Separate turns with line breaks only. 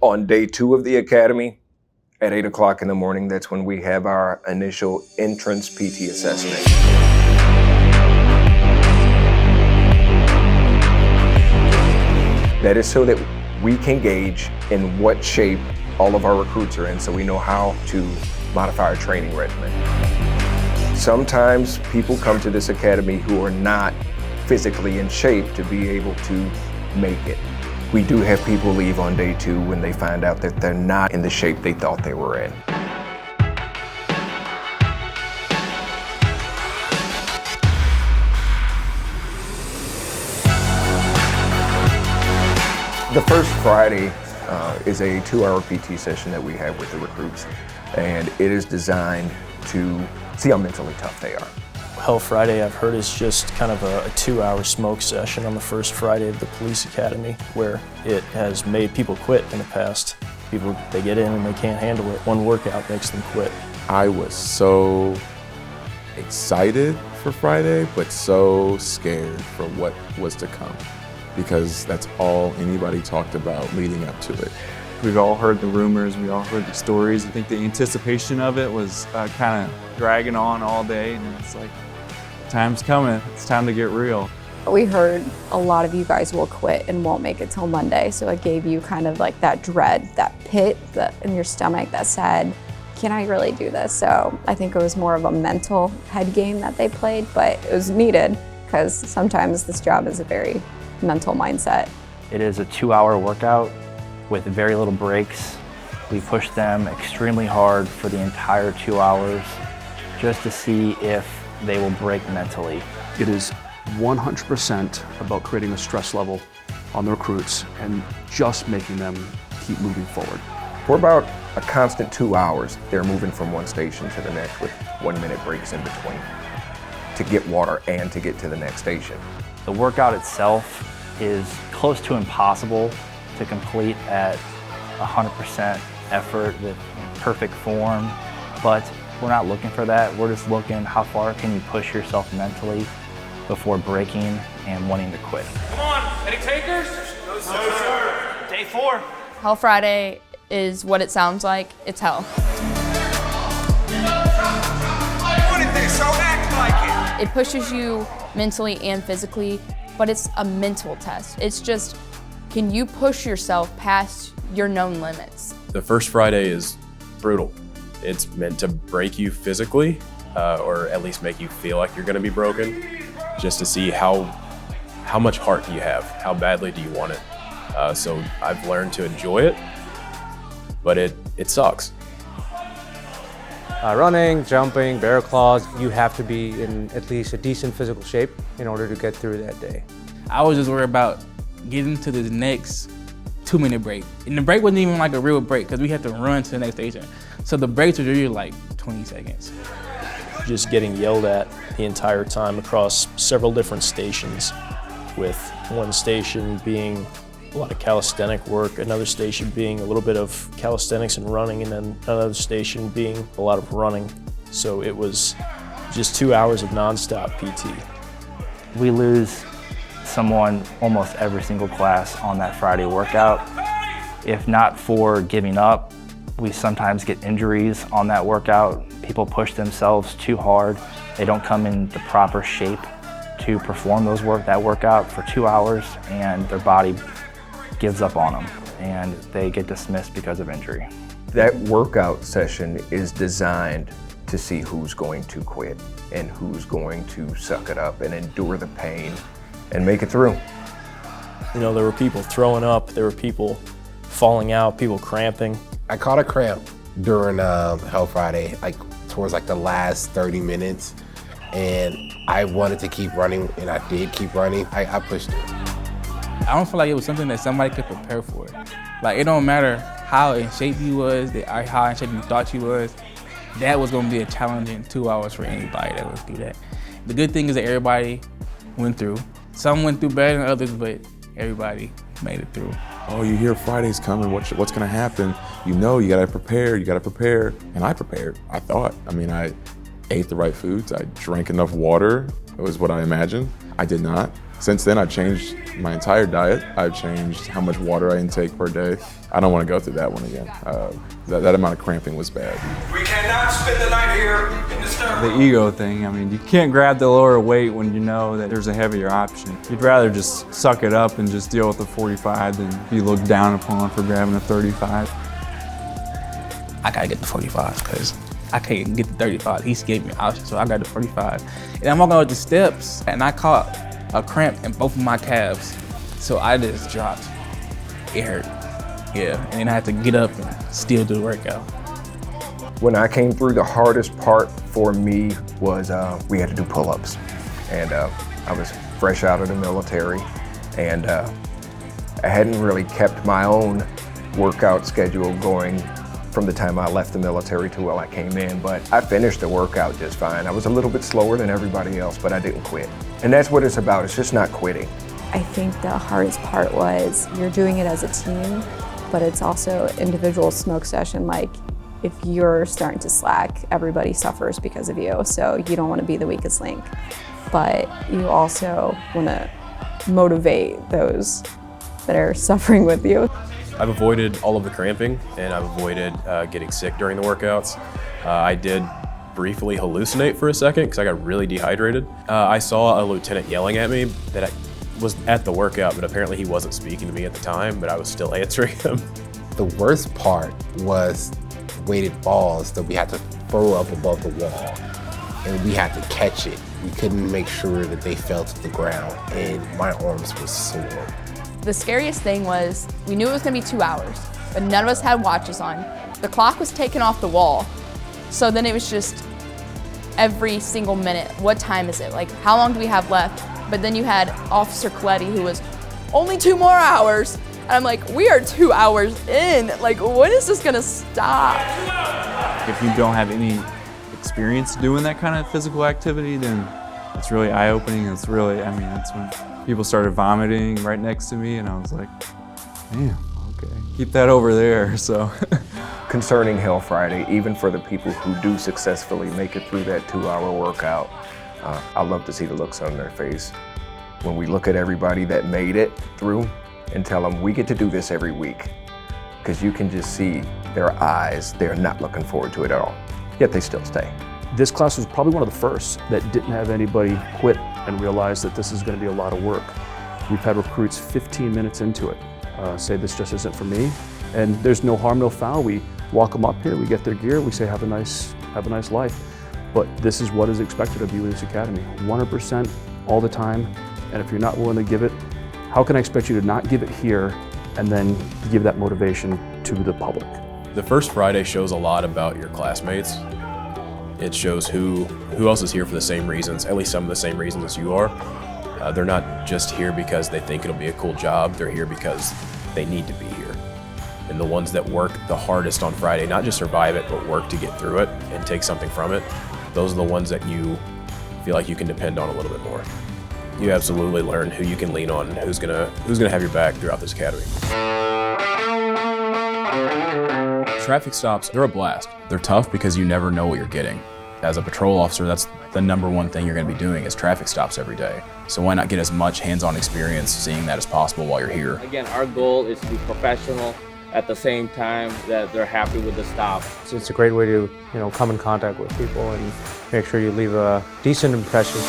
On day 2 of the academy, at 8 o'clock in the morning, that's when we have our initial entrance PT assessment. That is so that we can gauge in what shape all of our recruits are in, so we know how to modify our training regimen. Sometimes people come to this academy who are not physically in shape to be able to make it. We do have people leave on day 2 when they find out that they're not in the shape they thought they were in. The first Friday is a 2-hour PT session that we have with the recruits, and it is designed to see how mentally tough they are.
Hell Friday, I've heard, is just kind of a 2-hour smoke session on the first Friday of the police academy, where it has made people quit in the past. People, they get in and they can't handle it. One workout makes them quit.
I was so excited for Friday, but so scared for what was to come, because that's all anybody talked about leading up to it.
We've all heard the rumors, we all heard the stories. I think the anticipation of it was kind of dragging on all day, and it's like, time's coming, it's time to get real.
We heard a lot of you guys will quit and won't make it till Monday, so it gave you kind of like that dread, that pit in your stomach that said, can I really do this? So I think it was more of a mental head game that they played, but it was needed, because sometimes this job is a very mental mindset.
It is a 2-hour workout with very little breaks. We push them extremely hard for the entire 2 hours just to see if they will break mentally.
It is 100% about creating a stress level on the recruits and just making them keep moving forward.
For about a constant 2 hours, they're moving from one station to the next with 1-minute breaks in between to get water and to get to the next station.
The workout itself is close to impossible to complete at 100% effort with perfect form, but we're not looking for that. We're just looking how far can you push yourself mentally before breaking and wanting to quit.
Come on, any takers? No, sir. Day 4.
Hell Friday is what it sounds like. It's hell.
So act like it.
It pushes you mentally and physically, but it's a mental test. It's just, can you push yourself past your known limits?
The first Friday is brutal. It's meant to break you physically, or at least make you feel like you're gonna be broken, just to see how much heart do you have, how badly do you want it. So I've learned to enjoy it, but it sucks.
Running, jumping, bear claws, you have to be in at least a decent physical shape in order to get through that day.
I was just worried about getting to the next 2-minute break. And the break wasn't even like a real break, because we had to run to the next station. So the breaks were usually like 20 seconds.
Just getting yelled at the entire time across several different stations, with one station being a lot of calisthenic work, another station being a little bit of calisthenics and running, and then another station being a lot of running. So it was just 2 hours of nonstop PT.
We lose someone almost every single class on that Friday workout. If not for giving up, we sometimes get injuries on that workout. People push themselves too hard. They don't come in the proper shape to perform that workout for 2 hours, and their body gives up on them, and they get dismissed because of injury.
That workout session is designed to see who's going to quit and who's going to suck it up and endure the pain and make it through.
You know, there were people throwing up, there were people falling out, people cramping.
I caught a cramp during Hell Friday, like towards like the last 30 minutes, and I wanted to keep running, and I did keep running. I pushed it.
I don't feel like it was something that somebody could prepare for. Like, it don't matter how in shape you was, how in shape you thought you was, that was gonna be a challenging 2 hours for anybody that would do that. The good thing is that everybody went through. Some went through better than others, but everybody made it through.
Oh, you hear Friday's coming, what's gonna happen? You know, you gotta prepare, and I prepared, I thought. I mean, I ate the right foods, I drank enough water, it was what I imagined. I did not. Since then, I've changed my entire diet. I've changed how much water I intake per day. I don't want to go through that one again. That amount of cramping was bad.
We cannot spend the night here in the stern.
The ego thing, I mean, you can't grab the lower weight when you know that there's a heavier option. You'd rather just suck it up and just deal with the 45 than be looked down upon for grabbing a 35.
I gotta get the 45 because I can't get the 35. He gave me an option, so I got the 45. And I'm walking up the steps, and I caught a cramp in both of my calves. So I just dropped. It hurt. Yeah, and then I had to get up and still do the workout.
When I came through, the hardest part for me was we had to do pull-ups. And I was fresh out of the military, and I hadn't really kept my own workout schedule going from the time I left the military to when I came in, but I finished the workout just fine. I was a little bit slower than everybody else, but I didn't quit. And that's what it's about, it's just not quitting.
I think the hardest part was you're doing it as a team, but it's also individual smoke session. Like if you're starting to slack, everybody suffers because of you. So you don't want to be the weakest link, but you also want to motivate those that are suffering with you.
I've avoided all of the cramping, and I've avoided getting sick during the workouts. I did briefly hallucinate for a second because I got really dehydrated. I saw a lieutenant yelling at me that I was at the workout, but apparently he wasn't speaking to me at the time, but I was still answering him.
The worst part was weighted balls that we had to throw up above the wall, and we had to catch it. We couldn't make sure that they fell to the ground, and my arms were sore.
The scariest thing was we knew it was gonna be 2 hours, but none of us had watches on. The clock was taken off the wall. So then it was just every single minute, what time is it? Like, how long do we have left? But then you had Officer Coletti who was, only 2 more hours. And I'm like, we are 2 hours in. Like, when is this gonna stop?
If you don't have any experience doing that kind of physical activity, then it's really eye-opening. It's really, I mean, that's when people started vomiting right next to me, and I was like, damn, okay, keep that over there, so.
Concerning Hell Friday, even for the people who do successfully make it through that 2-hour workout, I love to see the looks on their face. When we look at everybody that made it through and tell them we get to do this every week, because you can just see their eyes, they're not looking forward to it at all, yet they still stay.
This class was probably one of the first that didn't have anybody quit and realize that this is going to be a lot of work. We've had recruits 15 minutes into it say this just isn't for me, and there's no harm, no foul. We walk them up here, we get their gear, we say have a nice life. But this is what is expected of you in this academy, 100% all the time. And if you're not willing to give it, how can I expect you to not give it here and then give that motivation to the public?
The first Friday shows a lot about your classmates. It shows who else is here for the same reasons, at least some of the same reasons as you are. They're not just here because they think it'll be a cool job, they're here because they need to be here. And the ones that work the hardest on Friday, not just survive it, but work to get through it and take something from it, those are the ones that you feel like you can depend on a little bit more. You absolutely learn who you can lean on, who's gonna have your back throughout this academy. Traffic stops, they're a blast. They're tough because you never know what you're getting. As a patrol officer, that's the #1 thing you're gonna be doing is traffic stops every day. So why not get as much hands-on experience seeing that as possible while you're here?
Again, our goal is to be professional at the same time that they're happy with the stop.
So it's a great way to, come in contact with people and make sure you leave a decent impression.